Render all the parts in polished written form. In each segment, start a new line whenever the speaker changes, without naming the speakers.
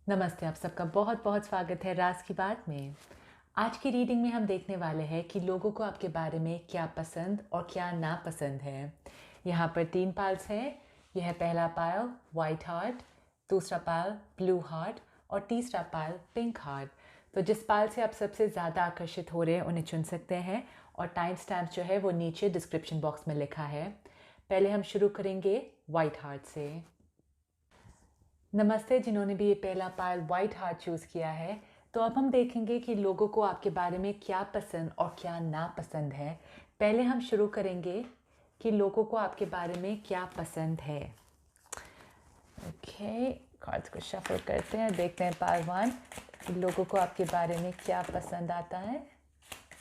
नमस्ते, आप सबका बहुत बहुत स्वागत है राज की बात में। आज की रीडिंग में हम देखने वाले हैं कि लोगों को आपके बारे में क्या पसंद और क्या नापसंद है। यहाँ पर 3 पाल्स हैं। यह है पहला पाल वाइट हार्ट, दूसरा पाल ब्लू हार्ट और तीसरा पाल पिंक हार्ट। तो जिस पाल से आप सबसे ज़्यादा आकर्षित हो रहे हैं उन्हें चुन सकते हैं और टाइम स्टैम्प जो है वो नीचे डिस्क्रिप्शन बॉक्स में लिखा है। पहले हम शुरू करेंगे वाइट हार्ट से। नमस्ते जिन्होंने भी ये पहला पायल वाइट हार्ट चूज़ किया है। तो अब हम देखेंगे कि लोगों को आपके बारे में क्या पसंद और क्या नापसंद है। पहले हम शुरू करेंगे कि लोगों को आपके बारे में क्या पसंद है। ओके, कार्ड्स को शफल करते हैं, देखते हैं पायल 1 कि लोगों को आपके बारे में क्या पसंद आता है।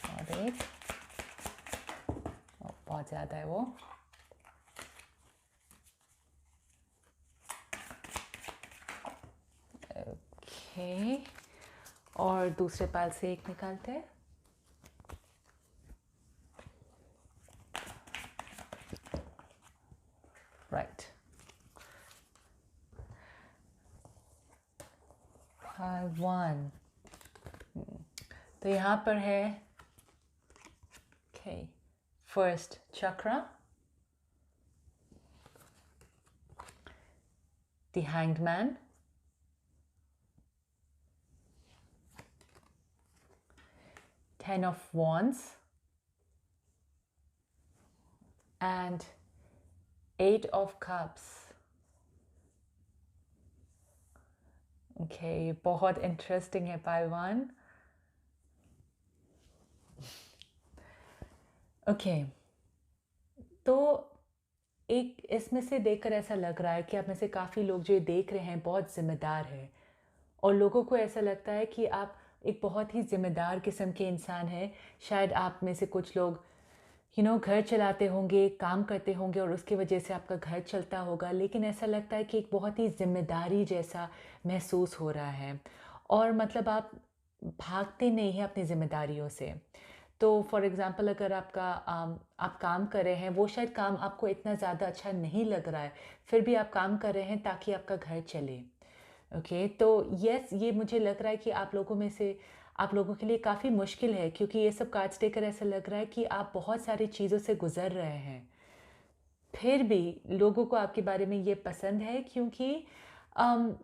और एक बहुत ज़्यादा है वो। ओके, और दूसरे पाल से एक निकालते हैं। राइट, पाल 1। तो यहाँ पर है okay first chakra, the hanged man, Ten of Wands and 8 of Cups. Okay, बहुत इंटरेस्टिंग है पाइवान। ओके, तो एक इसमें से देखकर ऐसा लग रहा है कि आप में से काफ़ी लोग जो ये देख रहे हैं बहुत ज़िम्मेदार हैं और लोगों को ऐसा लगता है कि आप एक बहुत ही ज़िम्मेदार किस्म के इंसान हैं। शायद आप में से कुछ लोग घर चलाते होंगे, काम करते होंगे और उसकी वजह से आपका घर चलता होगा, लेकिन ऐसा लगता है कि एक बहुत ही ज़िम्मेदारी जैसा महसूस हो रहा है और मतलब आप भागते नहीं हैं अपनी ज़िम्मेदारियों से। तो फॉर एग्ज़ाम्पल अगर आप काम कर रहे हैं, वो शायद काम आपको इतना ज़्यादा अच्छा नहीं लग रहा है, फिर भी आप काम कर रहे हैं ताकि आपका घर चले। ओके, तो यस, ये मुझे लग रहा है कि आप लोगों के लिए काफ़ी मुश्किल है, क्योंकि ये सब कार्ड्स देखकर ऐसा लग रहा है कि आप बहुत सारी चीज़ों से गुज़र रहे हैं। फिर भी लोगों को आपके बारे में ये पसंद है क्योंकि अम,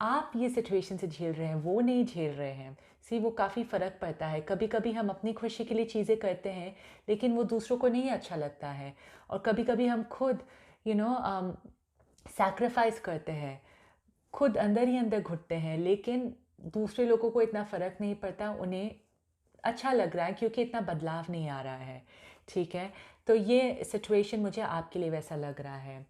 आप ये सिचुएशन से झेल रहे हैं, वो नहीं झेल रहे हैं। वो काफ़ी फ़र्क पड़ता है। कभी-कभी हम अपनी खुशी के लिए चीज़ें करते हैं, लेकिन वो दूसरों को नहीं अच्छा लगता है और कभी-कभी हम खुद यू नो सैक्रिफ़ाइस करते हैं, खुद अंदर ही अंदर घुटते हैं, लेकिन दूसरे लोगों को इतना फ़र्क नहीं पड़ता, उन्हें अच्छा लग रहा है क्योंकि इतना बदलाव नहीं आ रहा है। ठीक है, तो ये सिचुएशन मुझे आपके लिए वैसा लग रहा है।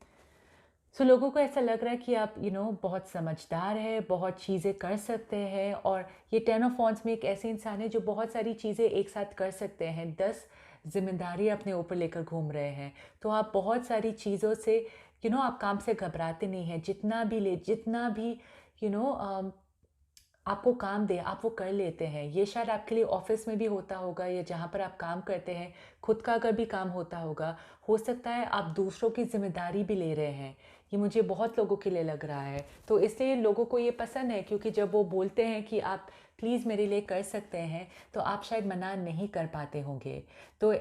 लोगों को ऐसा लग रहा है कि आप बहुत समझदार है, बहुत चीज़ें कर सकते हैं और ये 10 ऑफ वॉन्ड्स में एक ऐसे इंसान है जो बहुत सारी चीज़ें एक साथ कर सकते हैं। 10 जिम्मेदारी अपने ऊपर लेकर घूम रहे हैं, तो आप बहुत सारी चीज़ों से आप काम से घबराते नहीं हैं। जितना भी यू नो आपको काम दे आप वो कर लेते हैं। ये शायद आपके लिए ऑफिस में भी होता होगा या जहाँ पर आप काम करते हैं, खुद का अगर भी काम होता होगा, हो सकता है आप दूसरों की ज़िम्मेदारी भी ले रहे हैं। ये मुझे बहुत लोगों के लिए लग रहा है, तो इसलिए लोगों को ये पसंद है, क्योंकि जब वो बोलते हैं कि आप प्लीज़ मेरे लिए कर सकते हैं, तो आप शायद मना नहीं कर पाते होंगे। तो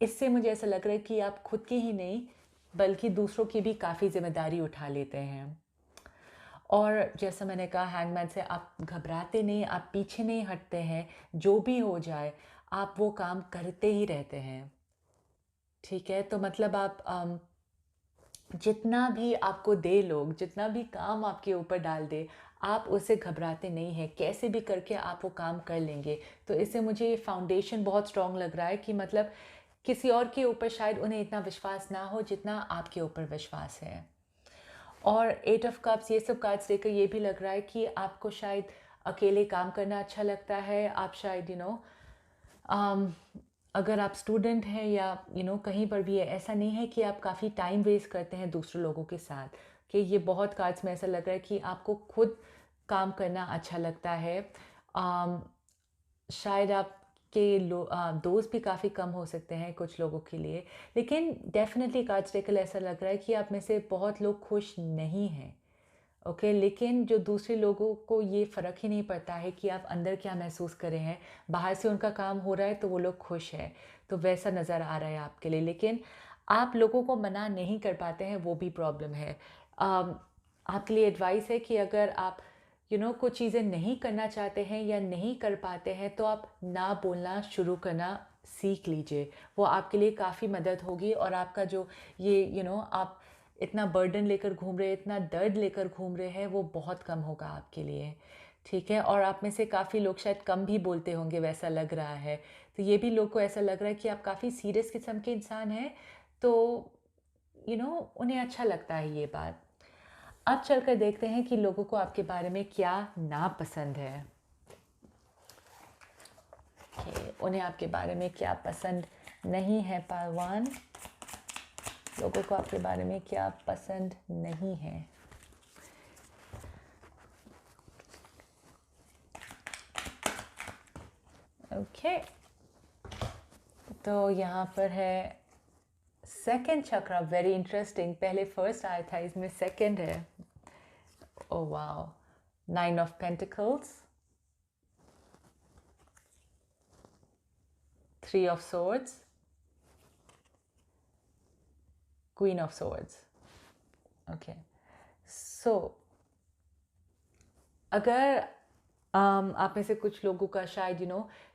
इससे मुझे ऐसा लग रहा है कि आप खुद की ही नहीं बल्कि दूसरों की भी काफ़ी ज़िम्मेदारी उठा लेते हैं। और जैसा मैंने कहा, हैंगमैन से आप घबराते नहीं, आप पीछे नहीं हटते हैं, जो भी हो जाए आप वो काम करते ही रहते हैं। ठीक है, तो मतलब आप जितना भी आपको दे लोग, जितना भी काम आपके ऊपर डाल दे, आप उससे घबराते नहीं हैं, कैसे भी करके आप वो काम कर लेंगे। तो इससे मुझे ये फाउंडेशन बहुत स्ट्रॉन्ग लग रहा है कि मतलब किसी और के ऊपर शायद उन्हें इतना विश्वास ना हो जितना आपके ऊपर विश्वास है। और 8 ऑफ कप्स, ये सब कार्ड्स देखकर ये भी लग रहा है कि आपको शायद अकेले काम करना अच्छा लगता है। आप शायद अम, अगर आप स्टूडेंट हैं या कहीं पर भी है, ऐसा नहीं है कि आप काफ़ी टाइम वेस्ट करते हैं दूसरे लोगों के साथ। कि ये बहुत कार्ड्स में ऐसा लग रहा है कि आपको खुद काम करना अच्छा लगता है। शायद आप दोस्त भी काफ़ी कम हो सकते हैं कुछ लोगों के लिए। लेकिन डेफ़िनेटली कार्ड्स देखकर ऐसा लग रहा है कि आप में से बहुत लोग खुश नहीं हैं। ओके, लेकिन जो दूसरे लोगों को ये फ़र्क ही नहीं पड़ता है कि आप अंदर क्या महसूस कर रहे हैं। बाहर से उनका काम हो रहा है तो वो लोग खुश हैं, तो वैसा नज़र आ रहा है आपके लिए। लेकिन आप लोगों को मना नहीं कर पाते हैं, वो भी प्रॉब्लम है। आपके लिए एडवाइस है कि अगर आप कुछ चीज़ें नहीं करना चाहते हैं या नहीं कर पाते हैं, तो आप ना बोलना शुरू करना सीख लीजिए। वो आपके लिए काफ़ी मदद होगी और आपका जो ये आप इतना बर्डन लेकर घूम रहे हैं, इतना दर्द लेकर घूम रहे हैं, वो बहुत कम होगा आपके लिए, ठीक है? और आप में से काफ़ी लोग शायद कम भी बोलते होंगे, वैसा लग रहा है। तो ये भी लोग को ऐसा लग रहा है कि आप काफ़ी सीरियस किस्म के इंसान हैं, तो उन्हें अच्छा लगता है ये बात। अब चलकर देखते हैं कि लोगों को आपके बारे में क्या नापसंद है। उन्हें आपके बारे में क्या पसंद नहीं है पहलवान? लोगों को आपके बारे में क्या पसंद नहीं है? ओके, तो यहाँ पर है सेकंड चक्रा, वेरी इंटरेस्टिंग। पहले फर्स्ट आया था, इसमें सेकंड है। Oh wow, 9 of pentacles, 3 of swords, queen of swords। Okay, so अगर आप में से कुछ लोगों का शायद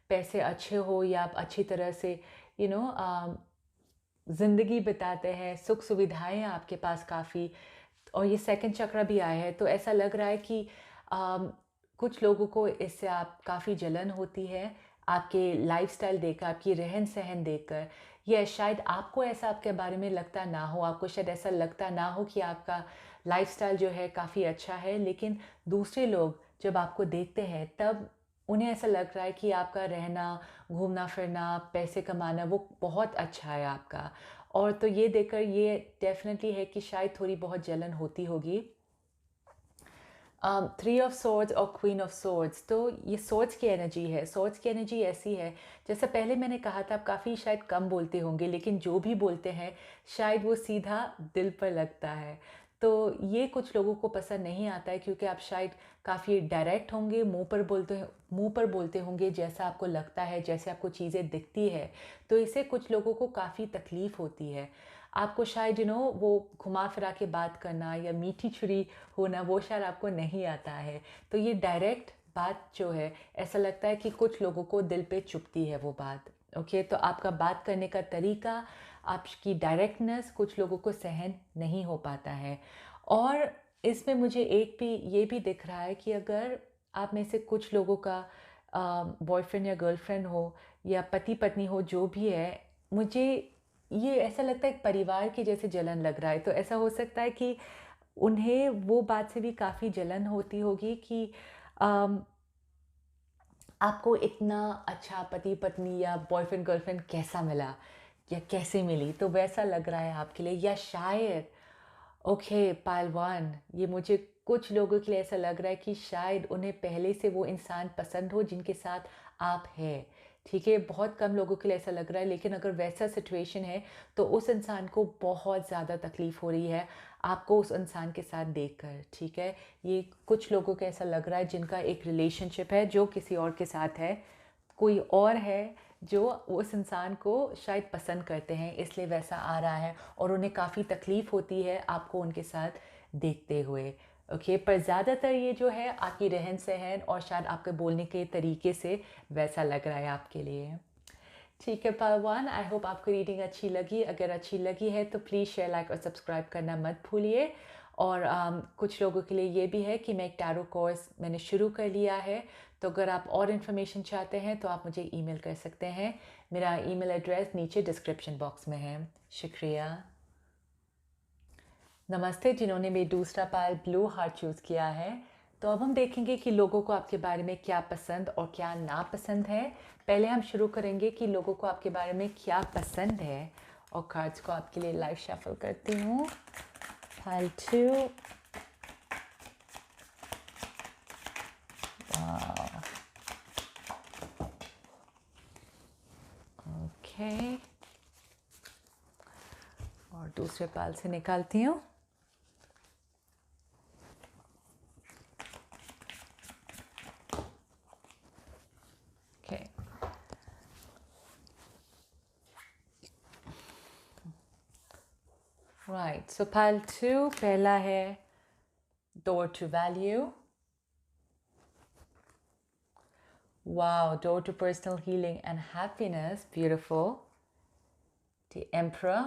पैसे अच्छे हो या आप अच्छी तरह से ज़िंदगी बिताते हैं, सुख सुविधाएं हैं आपके पास काफ़ी, और ये सेकंड चक्र भी आया है, तो ऐसा लग रहा है कि कुछ लोगों को इससे आप काफ़ी जलन होती है, आपके लाइफस्टाइल देखकर, आपकी रहन सहन देखकर, या शायद आपको ऐसा आपके बारे में लगता ना हो, आपको शायद ऐसा लगता ना हो कि आपका लाइफस्टाइल जो है काफ़ी अच्छा है, लेकिन दूसरे लोग जब आपको देखते हैं तब उन्हें ऐसा लग रहा है कि आपका रहना, घूमना फिरना, पैसे कमाना वो बहुत अच्छा है आपका। और तो ये देखकर ये डेफिनेटली है कि शायद थोड़ी बहुत जलन होती होगी। 3 ऑफ swords और क्वीन ऑफ swords, तो ये swords की एनर्जी है। swords की एनर्जी ऐसी है, जैसा पहले मैंने कहा था, आप काफ़ी शायद कम बोलते होंगे, लेकिन जो भी बोलते हैं शायद वो सीधा दिल पर लगता है। तो ये कुछ लोगों को पसंद नहीं आता है, क्योंकि आप शायद काफ़ी डायरेक्ट होंगे, मुंह पर बोलते होंगे जैसा आपको लगता है, जैसे आपको चीज़ें दिखती है। तो इससे कुछ लोगों को काफ़ी तकलीफ़ होती है। आपको शायद वो घुमा फिरा के बात करना या मीठी छुरी होना, वो शायद आपको नहीं आता है। तो ये डायरेक्ट बात जो है, ऐसा लगता है कि कुछ लोगों को दिल पे चुभती है वो बात। ओके, तो आपका बात करने का तरीका, आपकी डायरेक्टनेस कुछ लोगों को सहन नहीं हो पाता है। और इसमें मुझे एक भी ये भी दिख रहा है कि अगर आप में से कुछ लोगों का बॉयफ्रेंड या गर्लफ्रेंड हो या पति पत्नी हो, जो भी है, मुझे ये ऐसा लगता है एक परिवार की जैसे जलन लग रहा है। तो ऐसा हो सकता है कि उन्हें वो बात से भी काफ़ी जलन होती होगी कि अम, आपको इतना अच्छा पति पत्नी या बॉयफ्रेंड गर्लफ्रेंड कैसा मिला या कैसे मिली, तो वैसा लग रहा है आपके लिए। या शायद ओके पहलवान, ये मुझे कुछ लोगों के लिए ऐसा लग रहा है कि शायद उन्हें पहले से वो इंसान पसंद हो जिनके साथ आप हैं, ठीक है? बहुत कम लोगों के लिए ऐसा लग रहा है, लेकिन अगर वैसा सिचुएशन है तो उस इंसान को बहुत ज़्यादा तकलीफ़ हो रही है आपको उस इंसान के साथ देखकर, ठीक है? ये कुछ लोगों को ऐसा लग रहा है जिनका एक रिलेशनशिप है जो किसी और के साथ है, कोई और है जो उस इंसान को शायद पसंद करते हैं, इसलिए वैसा आ रहा है और उन्हें काफ़ी तकलीफ़ होती है आपको उनके साथ देखते हुए। ओके, पर ज़्यादातर ये जो है आपकी रहन सहन और शायद आपके बोलने के तरीके से वैसा लग रहा है आपके लिए। ठीक है पहलवान, आई होप आपको रीडिंग अच्छी लगी। अगर अच्छी लगी है तो प्लीज़ शेयर, लाइक और सब्सक्राइब करना मत भूलिए। और कुछ लोगों के लिए ये भी है कि मैं एक टैरो कोर्स मैंने शुरू कर लिया है, तो अगर आप और इन्फॉर्मेशन चाहते हैं तो आप मुझे ईमेल कर सकते हैं। मेरा ईमेल एड्रेस नीचे डिस्क्रिप्शन बॉक्स में है। शुक्रिया। नमस्ते जिन्होंने मेरी दूसरा पायल ब्लू हार्ट चूज़ किया है। तो अब हम देखेंगे कि लोगों को आपके बारे में क्या पसंद और क्या नापसंद है। पहले हम शुरू करेंगे कि लोगों को आपके बारे में क्या पसंद है, और कार्ड्स को आपके लिए लाइव शफल करती हूँ। पायल 2, ओके, और दूसरे पाल से निकालती हूँ। ओके, राइट, सो पाल 2 पहला है door to value. Wow, door to personal healing and happiness. Beautiful. The Emperor.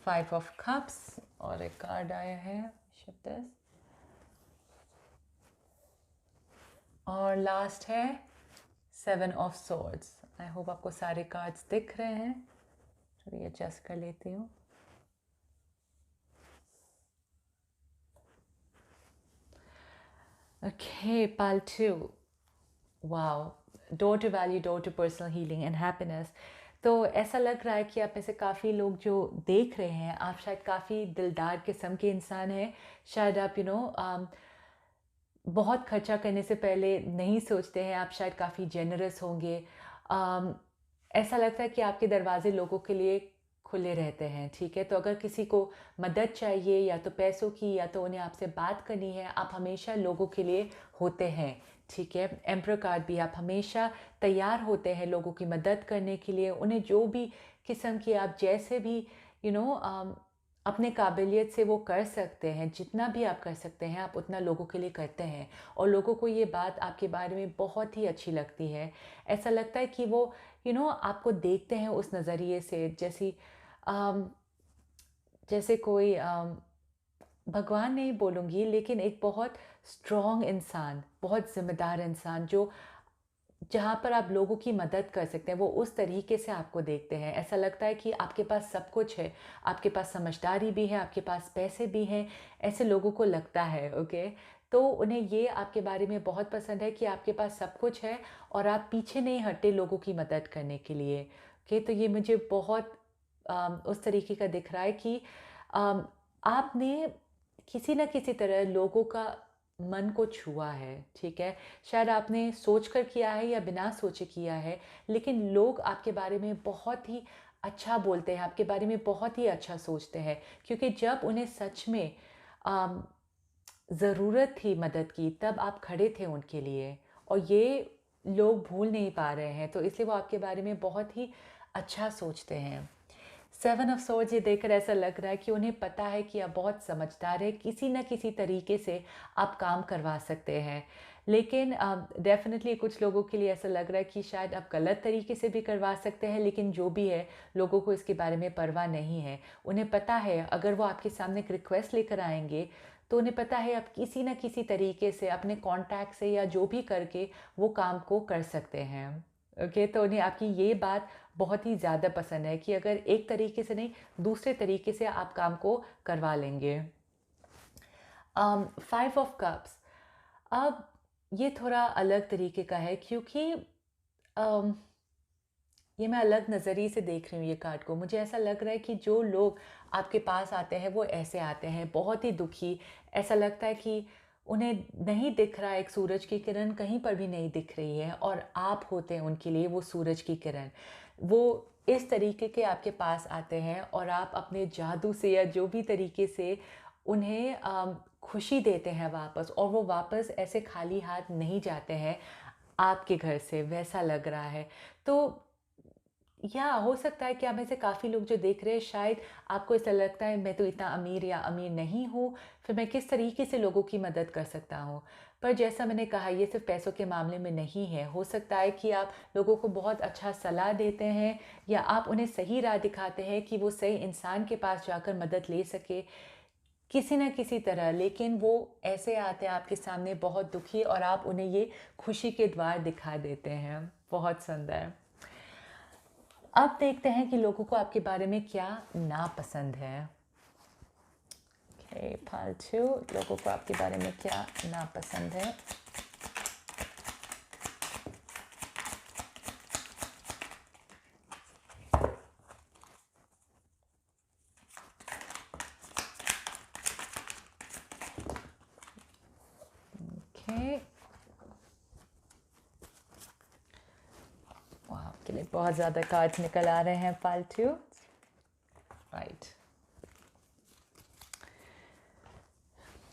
5 of Cups. और एक कार्ड आया है, shift this. और लास्ट है 7 of Swords. I hope आपको सारे कार्ड्स दिख रहे हैं। चलिए एडजस्ट कर लेती हूँ। Okay, pile 2. Wow. Door to value, door to personal healing and happiness. तो ऐसा लग रहा है कि आप में से काफ़ी लोग जो देख रहे हैं, आप शायद काफ़ी दिलदार किस्म के इंसान हैं। शायद आप बहुत खर्चा करने से पहले नहीं सोचते हैं, आप शायद काफ़ी जेनरस होंगे। ऐसा लगता है कि आपके दरवाजे लोगों के लिए खुले रहते हैं, ठीक है? तो अगर किसी को मदद चाहिए, या तो पैसों की, या तो उन्हें आपसे बात करनी है, आप हमेशा लोगों के लिए होते हैं, ठीक है? एम्परर कार्ड भी, आप हमेशा तैयार होते हैं लोगों की मदद करने के लिए। उन्हें जो भी किस्म की आप जैसे भी अपने काबिलियत से वो कर सकते हैं, जितना भी आप कर सकते हैं आप उतना लोगों के लिए करते हैं। और लोगों को ये बात आपके बारे में बहुत ही अच्छी लगती है। ऐसा लगता है कि वो आपको देखते हैं उस नज़रिए से, जैसे कोई भगवान नहीं बोलूँगी, लेकिन एक बहुत स्ट्रॉन्ग इंसान, बहुत ज़िम्मेदार इंसान, जो जहाँ पर आप लोगों की मदद कर सकते हैं, वो उस तरीके से आपको देखते हैं। ऐसा लगता है कि आपके पास सब कुछ है, आपके पास समझदारी भी है, आपके पास पैसे भी हैं, ऐसे लोगों को लगता है, ओके? तो उन्हें ये आपके बारे में बहुत पसंद है कि आपके पास सब कुछ है और आप पीछे नहीं हटते लोगों की मदद करने के लिए, ओके? तो ये मुझे बहुत उस तरीके का दिख रहा है कि आपने किसी न किसी तरह लोगों का मन को छुआ है, ठीक है? शायद आपने सोचकर किया है या बिना सोचे किया है, लेकिन लोग आपके बारे में बहुत ही अच्छा बोलते हैं, आपके बारे में बहुत ही अच्छा सोचते हैं, क्योंकि जब उन्हें सच में अम, ज़रूरत थी मदद की, तब आप खड़े थे उनके लिए, और ये लोग भूल नहीं पा रहे हैं, तो इसलिए वो आपके बारे में बहुत ही अच्छा सोचते हैं। 7 ऑफ सोर्ड्स ये देखकर ऐसा लग रहा है कि उन्हें पता है कि आप बहुत समझदार हैं, किसी न किसी तरीके से आप काम करवा सकते हैं। लेकिन डेफ़िनेटली कुछ लोगों के लिए ऐसा लग रहा है कि शायद आप गलत तरीके से भी करवा सकते हैं, लेकिन जो भी है, लोगों को इसके बारे में परवाह नहीं है। उन्हें पता है अगर वो आपके सामने एक रिक्वेस्ट लेकर आएँगे, तो उन्हें पता है आप किसी न किसी तरीके से अपने कॉन्टैक्ट से या जो भी करके वो काम को कर सकते हैं। ओके, तो उन्हें आपकी ये बात बहुत ही ज़्यादा पसंद है कि अगर एक तरीके से नहीं, दूसरे तरीके से आप काम को करवा लेंगे। 5 ऑफ कप्स, अब ये थोड़ा अलग तरीके का है, क्योंकि अम, ये मैं अलग नज़रिए से देख रही हूँ ये कार्ड को। मुझे ऐसा लग रहा है कि जो लोग आपके पास आते हैं वो ऐसे आते हैं, बहुत ही दुखी। ऐसा लगता है कि उन्हें नहीं दिख रहा है, एक सूरज की किरण कहीं पर भी नहीं दिख रही है, और आप होते हैं उनके लिए वो सूरज की किरण। वो इस तरीके के आपके पास आते हैं, और आप अपने जादू से या जो भी तरीके से उन्हें खुशी देते हैं वापस, और वो वापस ऐसे खाली हाथ नहीं जाते हैं आपके घर से, वैसा लग रहा है। तो या हो सकता है कि आप में से काफ़ी लोग जो देख रहे हैं, शायद आपको ऐसा लगता है मैं तो इतना अमीर या अमीर नहीं हूँ, फिर मैं किस तरीके से लोगों की मदद कर सकता हूँ। पर जैसा मैंने कहा, ये सिर्फ पैसों के मामले में नहीं है। हो सकता है कि आप लोगों को बहुत अच्छा सलाह देते हैं, या आप उन्हें सही राह दिखाते हैं कि वो सही इंसान के पास जाकर मदद ले सके किसी न किसी तरह। लेकिन वो ऐसे आते हैं आपके सामने बहुत दुखी, और आप उन्हें ये खुशी के द्वार दिखा देते हैं। बहुत सुंदर। अब देखते हैं कि लोगों को आपके बारे में क्या नापसंद है। ओके, फालतू लोगों को आपके बारे में क्या नापसंद है। ओके, बहुत ज़्यादा कार्ड्स निकल आ रहे हैं फालतू। Right,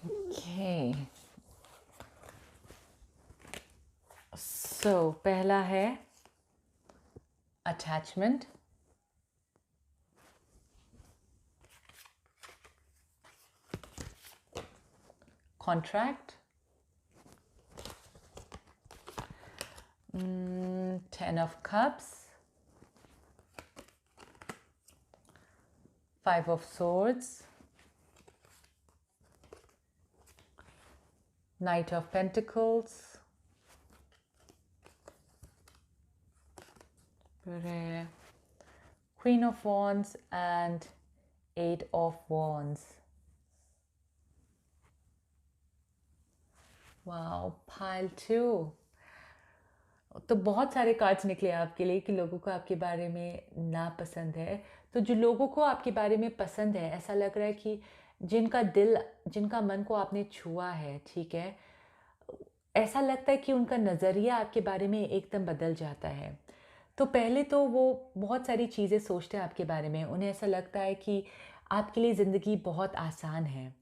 okay. सो पहला है attachment, contract, 10 of cups, 5 of swords, Knight of Pentacles, Queen of Wands and 8 of Wands. Wow, pile 2। तो बहुत सारे कार्ड्स निकले आपके लिए कि लोगों को आपके बारे में नापसंद है। तो जो लोगों को आपके बारे में पसंद है, ऐसा लग रहा है कि जिनका दिल, जिनका मन को आपने छुआ है, ठीक है, ऐसा लगता है कि उनका नज़रिया आपके बारे में एकदम बदल जाता है। तो पहले तो वो बहुत सारी चीज़ें सोचते हैं आपके बारे में। उन्हें ऐसा लगता है कि आपके लिए ज़िंदगी बहुत आसान है,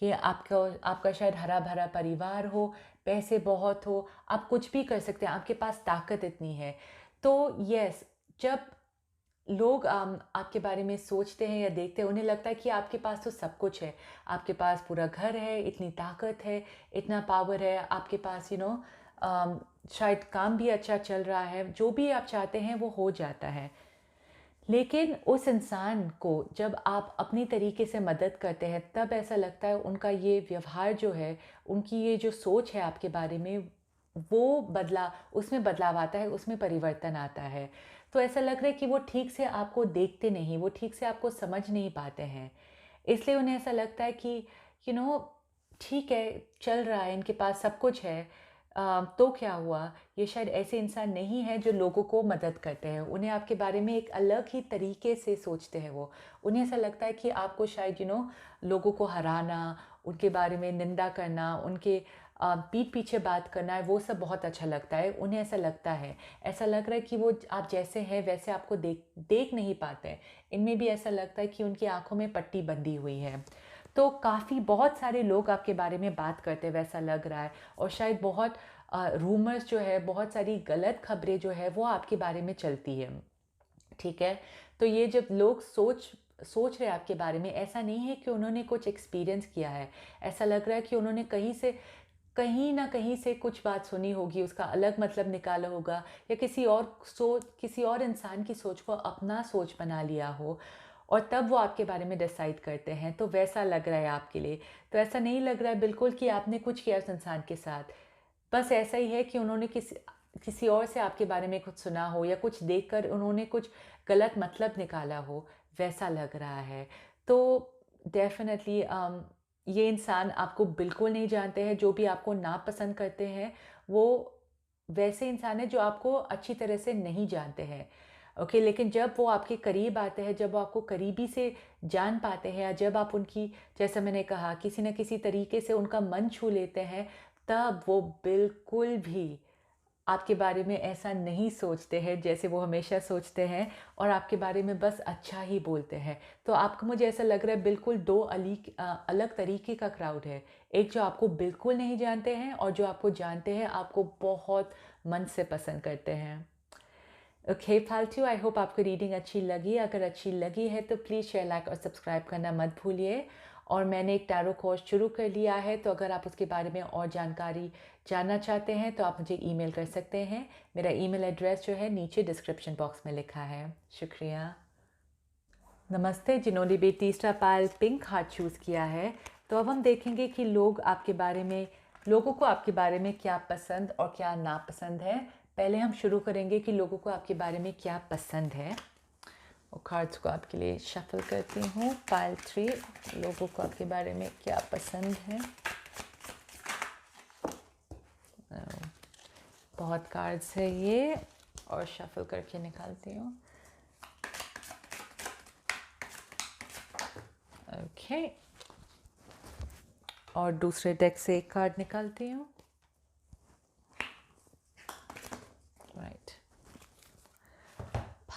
कि आपका शायद हरा भरा परिवार हो, पैसे बहुत हो, आप कुछ भी कर सकते हैं, आपके पास ताकत इतनी है। तो यस, जब लोग आपके बारे में सोचते हैं या देखते हैं, उन्हें लगता है कि आपके पास तो सब कुछ है। आपके पास पूरा घर है, इतनी ताकत है, इतना पावर है, आपके पास शायद काम भी अच्छा चल रहा है, जो भी आप चाहते हैं वो हो जाता है। लेकिन उस इंसान को जब आप अपनी तरीके से मदद करते हैं, तब ऐसा लगता है उनका ये व्यवहार जो है, उनकी ये जो सोच है आपके बारे में, उसमें बदलाव आता है, उसमें परिवर्तन आता है। तो ऐसा लग रहा है कि वो ठीक से आपको देखते नहीं, वो ठीक से आपको समझ नहीं पाते हैं। इसलिए उन्हें ऐसा लगता है कि यू नो ठीक है, चल रहा है, इनके पास सब कुछ है, तो क्या हुआ? ये शायद ऐसे इंसान नहीं है जो लोगों को मदद करते हैं। उन्हें आपके बारे में एक अलग ही तरीके से सोचते हैं वो। उन्हें ऐसा लगता है कि आपको शायद लोगों को हराना, उनके बारे में निंदा करना, उनके पीठ पीछे बात करना है, वो सब बहुत अच्छा लगता है। उन्हें ऐसा लगता है, ऐसा लग रहा है कि वो आप जैसे हैं वैसे आपको देख नहीं पाते। इनमें भी ऐसा लगता है कि उनकी आँखों में पट्टी बंधी हुई है। तो बहुत सारे लोग आपके बारे में बात करते हैं, वैसा लग रहा है। और शायद बहुत रूमर्स जो है, बहुत सारी गलत खबरें जो है वो आपके बारे में चलती है, ठीक है। तो ये जब लोग सोच रहे हैं आपके बारे में, ऐसा नहीं है कि उन्होंने कुछ एक्सपीरियंस किया है। ऐसा लग रहा है कि उन्होंने कहीं ना कहीं से कुछ बात सुनी होगी, उसका अलग मतलब निकाला होगा, या किसी और इंसान की सोच को अपना सोच बना लिया हो, और तब वो आपके बारे में डिसाइड करते हैं। तो वैसा लग रहा है आपके लिए। तो ऐसा नहीं लग रहा है बिल्कुल कि आपने कुछ किया उस इंसान के साथ। बस ऐसा ही है कि उन्होंने किसी और से आपके बारे में कुछ सुना हो, या कुछ देखकर उन्होंने कुछ गलत मतलब निकाला हो, वैसा लग रहा है। तो डेफ़िनेटली ये इंसान आपको बिल्कुल नहीं जानते हैं। जो भी आपको नापसंद करते हैं, वो वैसे इंसान हैं जो आपको अच्छी तरह से नहीं जानते हैं। ओके, लेकिन जब वो आपके करीब आते हैं, जब वो आपको करीबी से जान पाते हैं, या जब आप उनकी, जैसा मैंने कहा, किसी न किसी तरीके से उनका मन छू लेते हैं, तब वो बिल्कुल भी आपके बारे में ऐसा नहीं सोचते हैं जैसे वो हमेशा सोचते हैं, और आपके बारे में बस अच्छा ही बोलते हैं। तो आपको, मुझे ऐसा लग रहा है, बिल्कुल दो अलग तरीके का क्राउड है। एक जो आपको बिल्कुल नहीं जानते हैं, और जो आपको जानते हैं, आपको बहुत मन से पसंद करते हैं। ओके फालतू, आई होप आपको रीडिंग अच्छी लगी। अगर अच्छी लगी है तो प्लीज़ शेयर, लाइक और सब्सक्राइब करना मत भूलिए। और मैंने एक टैरो कोर्स शुरू कर लिया है, तो अगर आप उसके बारे में और जानकारी जानना चाहते हैं तो आप मुझे ईमेल कर सकते हैं। मेरा ईमेल एड्रेस जो है नीचे डिस्क्रिप्शन बॉक्स में लिखा है। शुक्रिया। नमस्ते, जिन्होंने भी तीसरा पायल पिंक हार्ट चूज़ किया है। तो अब हम देखेंगे कि लोगों को आपके बारे में क्या पसंद और क्या नापसंद है। पहले हम शुरू करेंगे कि लोगों को आपके बारे में क्या पसंद है, और कार्ड्स को आपके लिए शफल करती हूँ। पायल 3, लोगों को आपके बारे में क्या पसंद है। बहुत कार्ड्स है ये, और शफल करके निकालती हूँ। ओके, और दूसरे डेक से एक कार्ड निकालती हूँ। राइट,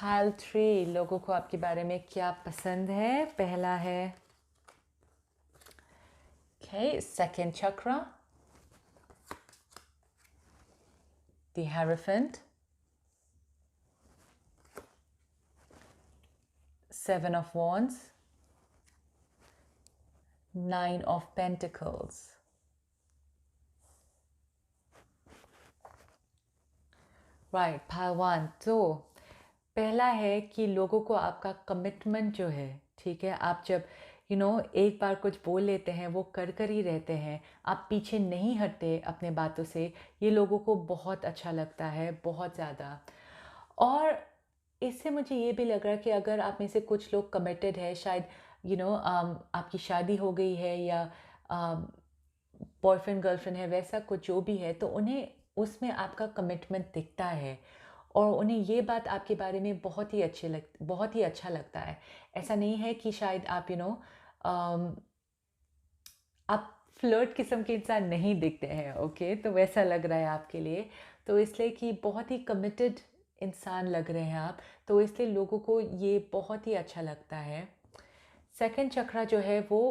पाइल 3 लोगों को आपके बारे में क्या पसंद है? पहला है second chakra, the hierophant, 7 of wands, 9 of pentacles. Right, pile 1। तो पहला है कि लोगों को आपका कमिटमेंट जो है, ठीक है, आप जब एक बार कुछ बोल लेते हैं वो कर कर ही रहते हैं, आप पीछे नहीं हटते अपने बातों से, ये लोगों को बहुत अच्छा लगता है, बहुत ज़्यादा। और इससे मुझे ये भी लग रहा है कि अगर आप में से कुछ लोग कमिटेड है, शायद आपकी शादी हो गई है या बॉयफ्रेंड गर्लफ्रेंड है, वैसा कुछ जो भी है, तो उन्हें उसमें आपका कमिटमेंट दिखता है और उन्हें ये बात आपके बारे में बहुत ही अच्छा लगता है। ऐसा नहीं है कि शायद आप आप फ्लर्ट किस्म के इंसान नहीं दिखते हैं, ओके, तो वैसा लग रहा है आपके लिए। तो इसलिए कि बहुत ही कमिटेड इंसान लग रहे हैं आप, तो इसलिए लोगों को ये बहुत ही अच्छा लगता है। सेकंड चक्रा जो है वो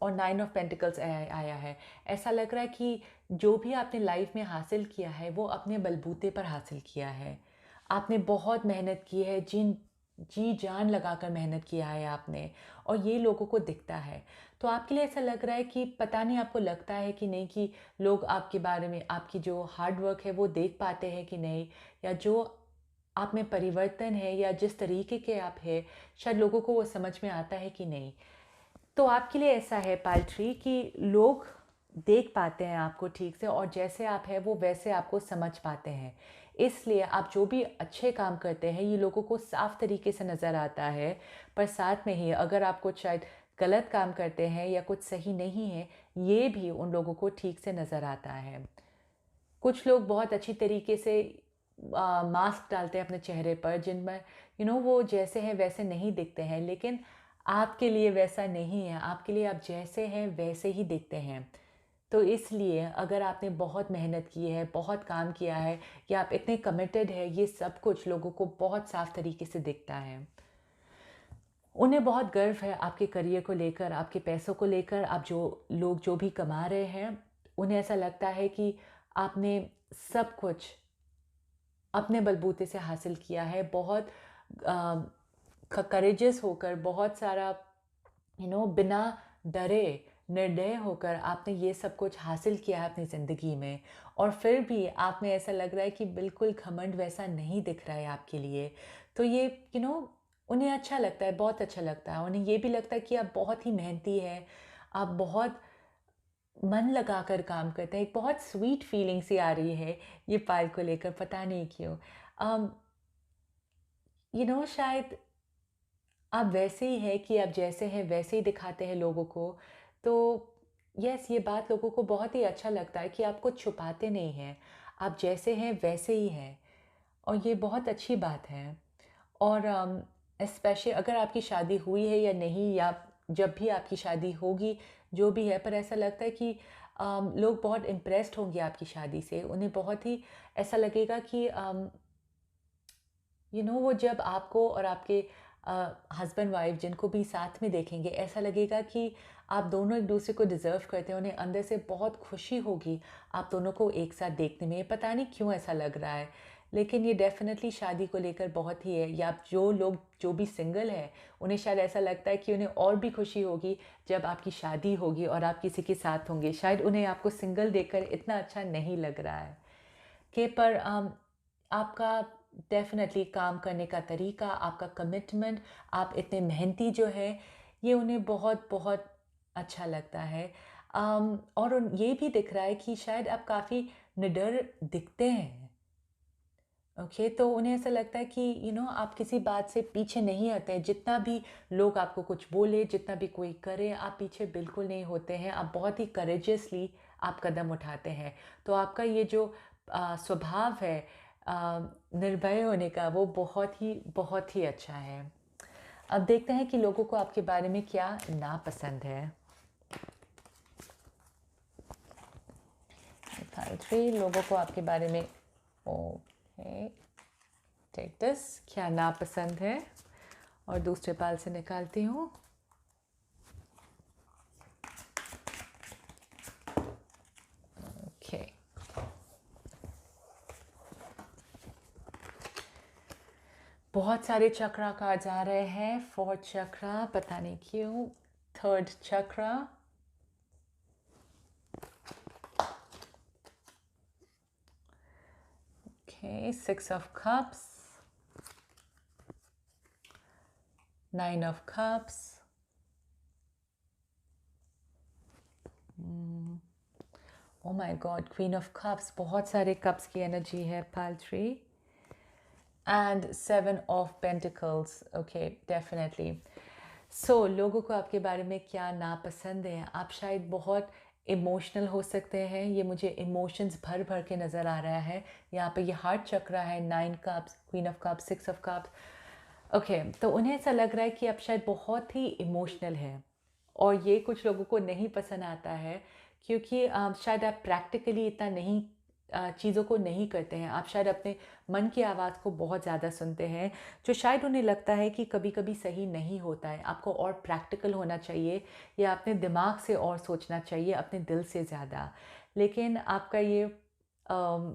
और 9 ऑफ पेंटिकल्स आया है। ऐसा लग रहा है कि जो भी आपने लाइफ में हासिल किया है वो अपने बलबूते पर हासिल किया है। आपने बहुत मेहनत की है, जी जान लगाकर मेहनत किया है आपने, और ये लोगों को दिखता है। तो आपके लिए ऐसा लग रहा है कि पता नहीं आपको लगता है कि नहीं कि लोग आपके बारे में आपकी जो हार्ड वर्क है वो देख पाते हैं कि नहीं, या जो आप में परिवर्तन है या जिस तरीके के आप हैं, शायद लोगों को वो समझ में आता है कि नहीं। तो आपके लिए ऐसा है पाइल 3 कि लोग देख पाते हैं आपको ठीक से, और जैसे आप हैं वो वैसे आपको समझ पाते हैं। इसलिए आप जो भी अच्छे काम करते हैं ये लोगों को साफ तरीके से नज़र आता है, पर साथ में ही अगर आप कुछ शायद गलत काम करते हैं या कुछ सही नहीं है, ये भी उन लोगों को ठीक से नज़र आता है। कुछ लोग बहुत अच्छी तरीके से मास्क डालते हैं अपने चेहरे पर, जिनमें वो जैसे हैं वैसे नहीं दिखते हैं, लेकिन आपके लिए वैसा नहीं है। आपके लिए आप जैसे हैं वैसे ही दिखते हैं। तो इसलिए अगर आपने बहुत मेहनत की है, बहुत काम किया है, या आप इतने कमिटेड है, ये सब कुछ लोगों को बहुत साफ तरीके से दिखता है। उन्हें बहुत गर्व है आपके करियर को लेकर, आपके पैसों को लेकर। आप जो भी कमा रहे हैं, उन्हें ऐसा लगता है कि आपने सब कुछ अपने बलबूते से हासिल किया है, बहुत करेजियस होकर, बहुत सारा बिना डरे, निर्दय होकर आपने ये सब कुछ हासिल किया है अपनी ज़िंदगी में। और फिर भी आप में ऐसा लग रहा है कि बिल्कुल घमंड वैसा नहीं दिख रहा है आपके लिए। तो ये उन्हें अच्छा लगता है, बहुत अच्छा लगता है। उन्हें ये भी लगता है कि आप बहुत ही मेहनती हैं, आप बहुत मन लगाकर काम करते हैं। एक बहुत स्वीट फीलिंग सी आ रही है ये पायल को लेकर, पता नहीं क्यों। अम, शायद आप वैसे ही हैं कि आप जैसे हैं वैसे ही दिखाते हैं लोगों को। तो यस, ये बात लोगों को बहुत ही अच्छा लगता है कि आप कुछ छुपाते नहीं हैं। आप जैसे हैं वैसे ही हैं, और ये बहुत अच्छी बात है। और स्पेशली अगर आपकी शादी हुई है या नहीं, या जब भी आपकी शादी होगी, जो भी है, पर ऐसा लगता है कि लोग बहुत इम्प्रेस्ड होंगे आपकी शादी से। उन्हें बहुत ही ऐसा लगेगा कि वो जब आपको और आपके हस्बैंड वाइफ जिनको भी साथ में देखेंगे, ऐसा लगेगा कि आप दोनों एक दूसरे को डिज़र्व करते हैं। उन्हें अंदर से बहुत खुशी होगी आप दोनों को एक साथ देखने में। पता नहीं क्यों ऐसा लग रहा है, लेकिन ये डेफिनेटली शादी को लेकर बहुत ही है। या आप जो लोग जो भी सिंगल है, उन्हें शायद ऐसा लगता है कि उन्हें और भी खुशी होगी जब आपकी शादी होगी और आप किसी के साथ होंगे। शायद उन्हें आपको सिंगल देखकर इतना अच्छा नहीं लग रहा है कि, पर आपका डेफ़िनेटली काम करने का तरीका, आपका कमिटमेंट, आप इतने मेहनती जो है, ये उन्हें बहुत-बहुत अच्छा लगता है। और ये भी दिख रहा है कि शायद आप काफ़ी निडर दिखते हैं। ओके, तो उन्हें ऐसा लगता है कि आप किसी बात से पीछे नहीं हटते हैं। जितना भी लोग आपको कुछ बोले, जितना भी कोई करे, आप पीछे बिल्कुल नहीं होते हैं। आप बहुत ही करेजियसली आप कदम उठाते हैं। तो आपका ये जो स्वभाव है अ, निर्भय होने का, वो बहुत ही अच्छा है। अब देखते हैं कि लोगों को आपके बारे में क्या नापसंद है। फाइल 3 लोगों को आपके बारे में, ओके, टेक दिस, क्या नापसंद है, और दूसरे पाल से निकालती हूँ। ओके, बहुत सारे चक्रा कार्ड्स आ रहे हैं। फोर्थ चक्रा, पता नहीं क्यों। Third chakra, okay, 6 of Cups, 9 of Cups, oh my god, queen of cups, बहुत सारे कप्स की एनर्जी है पाल three, and 7 of Pentacles। Okay, definitely. So लोगों को आपके बारे में क्या नापसंद है? आप शायद बहुत इमोशनल हो सकते हैं। ये मुझे इमोशंस भर भर के नज़र आ रहा है। यहाँ पे ये हार्ट चक्रा है, 9 cups, queen of cups, 6 of Cups। Okay, तो उन्हें ऐसा लग रहा है कि आप शायद बहुत ही इमोशनल हैं, और ये कुछ लोगों को नहीं पसंद आता है, क्योंकि शायद आप प्रैक्टिकली इतना नहीं चीज़ों को नहीं करते हैं। आप शायद अपने मन की आवाज़ को बहुत ज़्यादा सुनते हैं, जो शायद उन्हें लगता है कि कभी कभी सही नहीं होता है। आपको और प्रैक्टिकल होना चाहिए, या अपने दिमाग से और सोचना चाहिए, अपने दिल से ज़्यादा। लेकिन आपका ये अम,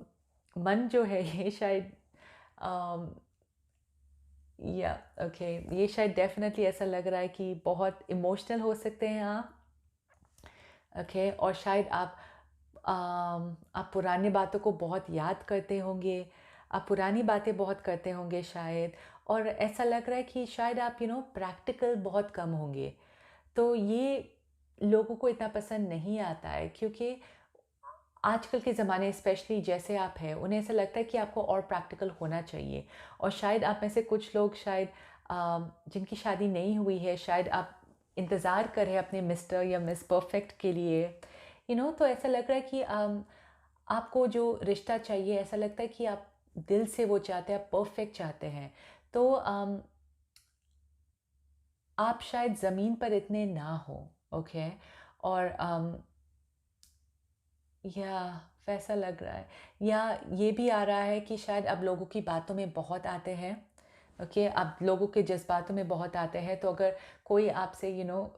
मन जो है ये शायद या ओके, ये शायद डेफिनेटली ऐसा लग रहा है कि बहुत इमोशनल हो सकते हैं आप। ओके, और शायद आप पुरानी बातों को बहुत याद करते होंगे, आप पुरानी बातें बहुत करते होंगे शायद, और ऐसा लग रहा है कि शायद आप प्रैक्टिकल बहुत कम होंगे। तो ये लोगों को इतना पसंद नहीं आता है, क्योंकि आजकल के ज़माने स्पेशली जैसे आप हैं, उन्हें ऐसा लगता है कि आपको और प्रैक्टिकल होना चाहिए। और शायद आप में से कुछ लोग शायद जिनकी शादी नहीं हुई है, शायद आप इंतज़ार कर रहे हैं अपने मिस्टर या मिस परफेक्ट के लिए। तो ऐसा लग रहा है कि आपको जो रिश्ता चाहिए, ऐसा लगता है कि आप दिल से वो चाहते हैं, आप परफेक्ट चाहते हैं। तो आप शायद ज़मीन पर इतने ना हो। ओके, और या वैसा लग रहा है, या ये भी आ रहा है कि शायद अब लोगों की बातों में बहुत आते हैं। ओके, अब लोगों के जज्बातों में बहुत आते हैं, तो अगर कोई आपसे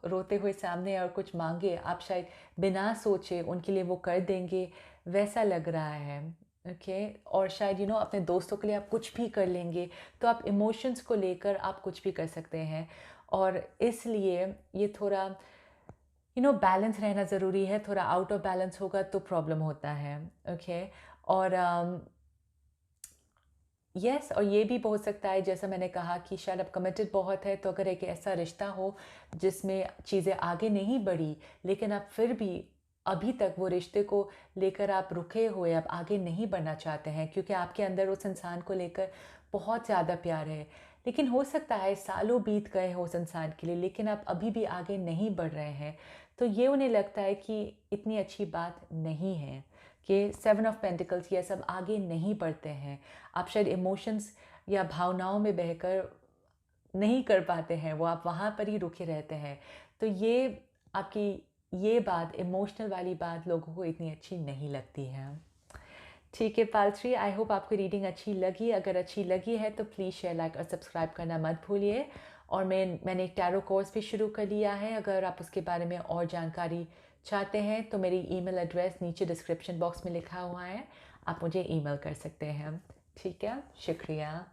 रोते हुए सामने और कुछ मांगे, आप शायद बिना सोचे उनके लिए वो कर देंगे, वैसा लग रहा है। ओके, और शायद अपने दोस्तों के लिए आप कुछ भी कर लेंगे। तो आप इमोशंस को लेकर आप कुछ भी कर सकते हैं, और इसलिए ये थोड़ा बैलेंस रहना ज़रूरी है। थोड़ा आउट ऑफ बैलेंस होगा तो प्रॉब्लम होता है। ओके, और यस, और ये भी हो सकता है, जैसा मैंने कहा, कि शायद आप कमिटेड बहुत है, तो अगर एक ऐसा रिश्ता हो जिसमें चीज़ें आगे नहीं बढ़ी, लेकिन आप फिर भी अभी तक वो रिश्ते को लेकर आप रुके हुए, आप आगे नहीं बढ़ना चाहते हैं, क्योंकि आपके अंदर उस इंसान को लेकर बहुत ज़्यादा प्यार है। लेकिन हो सकता है सालों बीत गए हो उस इंसान के लिए, लेकिन आप अभी भी आगे नहीं बढ़ रहे हैं। तो ये उन्हें लगता है कि इतनी अच्छी बात नहीं है, कि 7 of Pentacles, ये सब आगे नहीं बढ़ते हैं। आप शायद इमोशंस या भावनाओं में बहकर नहीं कर पाते हैं, वो आप वहाँ पर ही रुके रहते हैं। तो ये आपकी ये बात, इमोशनल वाली बात, लोगों को इतनी अच्छी नहीं लगती है। ठीक है पालथ्री, आई होप आपको रीडिंग अच्छी लगी। अगर अच्छी लगी है तो प्लीज़ शेयर, लाइक और सब्सक्राइब करना मत भूलिए। और मैंने एक टैरो कोर्स भी शुरू कर लिया है। अगर आप उसके बारे में और जानकारी चाहते हैं तो मेरी ईमेल एड्रेस नीचे डिस्क्रिप्शन बॉक्स में लिखा हुआ है, आप मुझे ईमेल कर सकते हैं। ठीक है, शुक्रिया।